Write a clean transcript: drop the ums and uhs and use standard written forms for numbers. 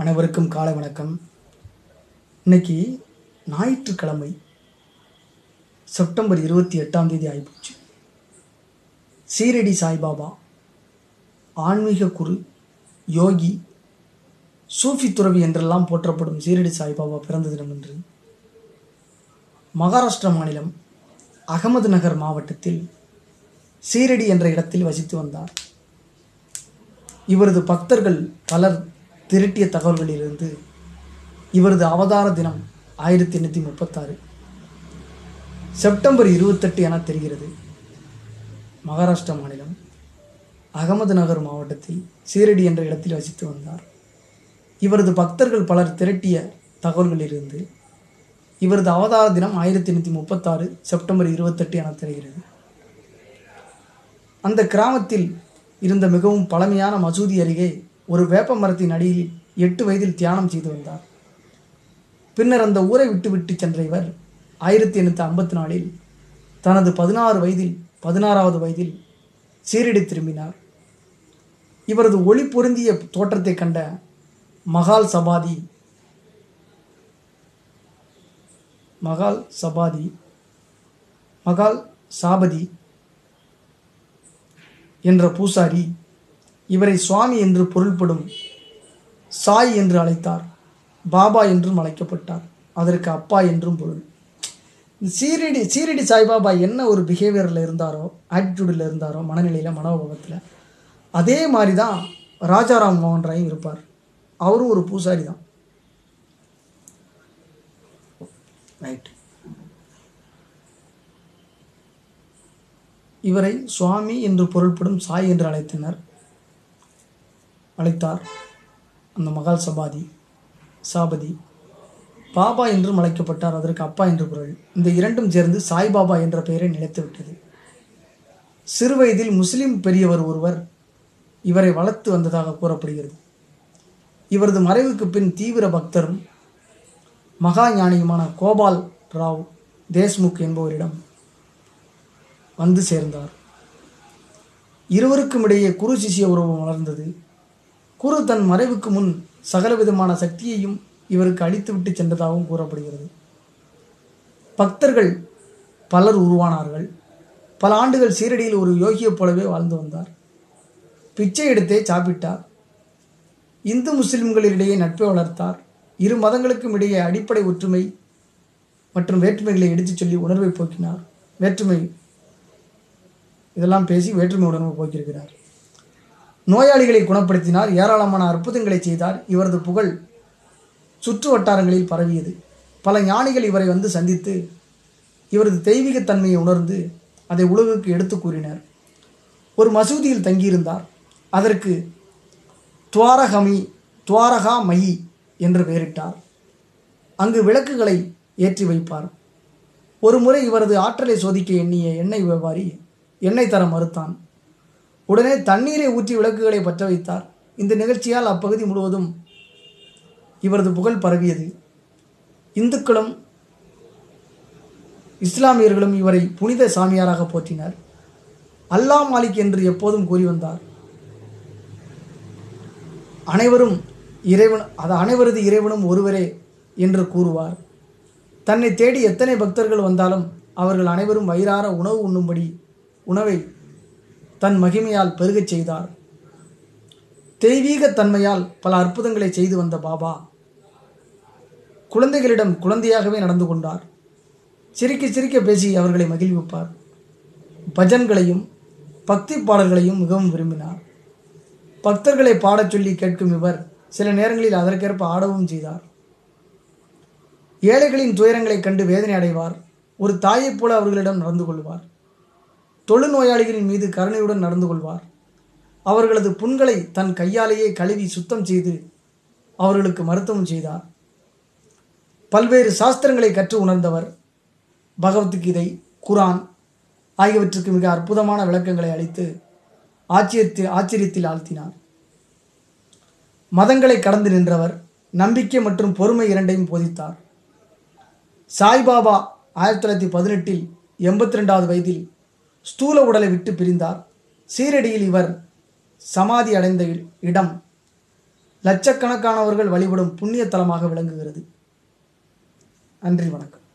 அனைவருக்கும் காலை வணக்கம். இன்னைக்கு ஞாயிற்றுக்கிழமை செப்டம்பர் 28 ஆகிப்போச்சு. சீரடி சாய்பாபா ஆன்மீக குரு, யோகி, சூஃபி துறவி என்றெல்லாம் போற்றப்படும் சீரடி சாய்பாபா பிறந்த தினம் என்று மகாராஷ்டிரா மாநிலம் அகமது நகர் மாவட்டத்தில் சீரடி என்ற இடத்தில் வசித்து வந்தார். இவரது பக்தர்கள் பலர் திரட்டிய தகவல்களிலிருந்து இவரது அவதார தினம் 1836 செப்டம்பர் 28 என தெரிகிறது. மகாராஷ்டிரா மாநிலம் அகமது நகர் மாவட்டத்தில் சீரடி என்ற இடத்தில் வசித்து வந்தார். இவரது பக்தர்கள் பலர் திரட்டிய தகவல்களிலிருந்து இவரது அவதார தினம் 1836 செப்டம்பர் 28 என தெரிகிறது. அந்த கிராமத்தில் இருந்த மிகவும் பழமையான மசூதி அருகே ஒரு வேப்ப மரத்தின் அடியில் 8 வயதில் தியானம் செய்து வந்தார். பின்னர் அந்த ஊரை விட்டு சென்ற இவர் 1854 தனது 16வது வயதில் சீரடி திரும்பினார். இவரது ஒளி பொருந்திய தோற்றத்தை கண்ட மகால் சாபதி என்ற பூசாரி இவரை சுவாமி என்று பொருள்படும் சாய் என்று அழைத்தார். பாபா என்றும் அழைக்கப்பட்டார். அதற்கு அப்பா என்றும் பொருள். சீரடி சாய்பாபா என்ன ஒரு பிஹேவியரில் இருந்தாரோ, ஆட்டிடியூடில் இருந்தாரோ, மனநிலையில், மனோபாவத்தில், அதே மாதிரி தான் ராஜாராம் மோகன் ராயும் இருப்பார். அவரும் ஒரு பூசாரி தான். ரைட். இவரை சுவாமி என்று பொருள்படும் சாய் என்று அழைத்தார். அந்த மகால் சாபதி பாபா என்றும் அழைக்கப்பட்டார். அதற்கு அப்பா என்று பொருள். இந்த இரண்டும் சேர்ந்து சாய்பாபா என்ற பெயரை நிலைத்துவிட்டது. சிறுவயதில் முஸ்லிம் பெரியவர் ஒருவர் இவரை வளர்த்து வந்ததாக கூறப்படுகிறது. இவரது மறைவுக்கு பின் தீவிர பக்தரும் மகா ஞானியுமான கோபால் ராவ் தேஷ்முக் என்பவரிடம் வந்து சேர்ந்தார். இருவருக்கும் இடையே குரு சிஷ்ய உறவு வளர்ந்தது. குரு தன் மறைவுக்கு முன் சகலவிதமான சக்தியையும் இவருக்கு அளித்துவிட்டு சென்றதாகவும் கூறப்படுகிறது. பக்தர்கள் பலர் உருவானார்கள். பல ஆண்டுகள் சீரடியில் ஒரு யோகியைப் போலவே வாழ்ந்து வந்தார். பிச்சை எடுத்தே சாப்பிட்டார். இந்து முஸ்லிம்களிடையே நட்பை வளர்த்தார். இரு மதங்களுக்கும் இடையே அடிப்படை ஒற்றுமை மற்றும் வேற்றுமைகளை எடுத்துச் சொல்லி உணர்வை போக்கினார். இதெல்லாம் பேசி வேற்றுமை உணர்வை போக்கியிருக்கிறார். நோயாளிகளை குணப்படுத்தினார். ஏராளமான அற்புதங்களை செய்தார். இவரது புகழ் சுற்று வட்டாரங்களில் பரவியது. பல ஞானிகள் இவரை வந்து சந்தித்து இவரது தெய்வீகத்தன்மையை உணர்ந்து அதை உலகுக்கு எடுத்து கூறினர். ஒரு மசூதியில் தங்கியிருந்தார். அதற்கு துவாரகாமயி என்று பெயரிட்டார். அங்கு விளக்குகளை ஏற்றி வைப்பார். ஒரு முறை இவரது ஆற்றலை சோதிக்க எண்ணிய எண்ணெய் வியாபாரி எண்ணெய் தர மறுத்தான். உடனே தண்ணீரை ஊற்றி விளக்குகளை பற்ற வைத்தார். இந்த நிகழ்ச்சியால் அப்பகுதி முழுவதும் இவரது புகழ் பரவியது. இந்துக்களும் இஸ்லாமியர்களும் இவரை புனித சாமியாராக போற்றினர். அல்லா மாலிக் என்று எப்போதும் கூறி வந்தார். அனைவரது இறைவனும் ஒருவரே என்று கூறுவார். தன்னை தேடி எத்தனை பக்தர்கள் வந்தாலும் அவர்கள் அனைவரும் வயிறார உணவு உண்ணும்படி உணவை தன் மகிமையால் பெருகச் செய்தார். தெய்வீக தன்மையால் பல அற்புதங்களை செய்து வந்த பாபா குழந்தைகளிடம் குழந்தையாகவே நடந்து கொண்டார். சிரிக்க பேசி அவர்களை மகிழ்விப்பார். பஜன்களையும் பக்தி பாடல்களையும் மிகவும் விரும்பினார். பக்தர்களை பாடச் சொல்லி கேட்கும் இவர் சில நேரங்களில் அதற்கேற்ப ஆடவும் செய்தார். ஏழைகளின் துயரங்களை கண்டு வேதனை அடைவார். ஒரு தாயைப் போல அவர்களிடம் நடந்து கொள்வார். தொழுநோயாளிகளின் மீது கருணையுடன் நடந்து கொள்வார். அவர்களது புண்களை தன் கையாலேயே கழுவி சுத்தம் செய்து அவர்களுக்கு மருத்துவம் செய்தார். பல்வேறு சாஸ்திரங்களை கற்று உணர்ந்தவர். பகவத்கீதை, குரான் ஆகியவற்றுக்கு மிக அற்புதமான விளக்கங்களை அளித்து ஆச்சரியத்தில் ஆழ்த்தினார். மதங்களை கடந்து நின்றவர். நம்பிக்கை மற்றும் பொறுமை இரண்டையும் போதித்தார். சாய்பாபா 1918 82வது வயதில் ஸ்தூல உடலை விட்டு பிரிந்தார். சீரடியில் இவர் சமாதி அடைந்த இடம் லட்சக்கணக்கானவர்கள் வழிபடும் புண்ணிய தலமாக விளங்குகிறது. நன்றி, வணக்கம்.